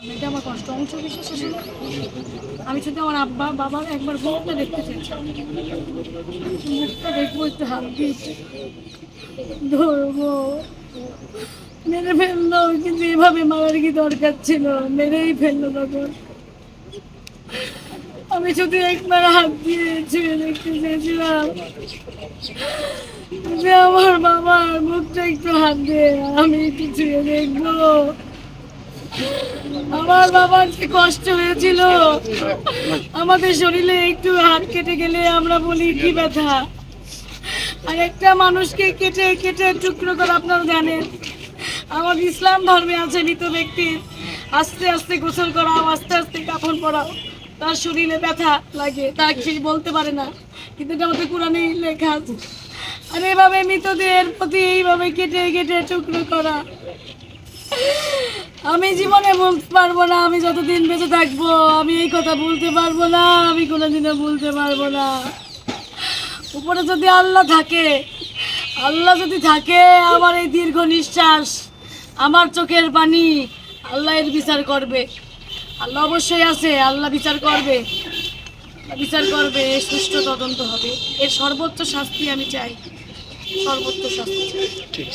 এটা আমার কষ্ট অংশ বিশেষ আসলে আমি শুধু আমার আব্বা বাবার একবার মুখটা দেখতে চেয়েছি, মুখটা দেখবো, একটু হাত দিয়ে ধরবো। মেরে ফেললো, কিন্তু এভাবে মারার কি দরকার ছিল? মেরেই ফেললো তখন। আমি শুধু একবার হাত দিয়ে ছুঁয়ে দেখতে চেয়েছিলাম যে আমার বাবার মুখটা একটু হাত দিয়ে আমি একটু ছুঁয়ে দেখবো। আমার বাবার যে কষ্ট হয়েছিল, আমাদের শরীরে একটু হাত কেটে গেলে আমরা বলি কি ব্যথা, আর একটা মানুষকে কেটে কেটে টুকরো করে আপনারা জানেন আমাদের ইসলাম ধর্মে আছে মৃত ব্যক্তির আস্তে আস্তে গোসল করাও, আস্তে আস্তে কাপড় পরাও, তার শরীরে ব্যথা লাগে, তা সে বলতে পারে না, কিন্তু এটা আমাদের কোরআনে লেখা আছে। আর এভাবে মৃতদের প্রতি এইভাবে কেটে কেটে টুকরো করা আমি জীবনে বলতে পারবো না। আমি যতদিন বেঁচে থাকবো আমি এই কথা বলতে পারবো না, আমি কোনোদিনও বলতে পারবো না। উপরে যদি আল্লাহ থাকে, আল্লাহ যদি থাকে, আমার এই দীর্ঘ নিঃশ্বাস, আমার চোখের পানি, আল্লাহ এর বিচার করবে। আল্লাহ অবশ্যই আছে, আল্লাহ বিচার করবে, বিচার করবে, এর সুষ্ঠু তদন্ত হবে, এর সর্বোচ্চ শাস্তি আমি চাই, সর্বোচ্চ শাস্তি চাই।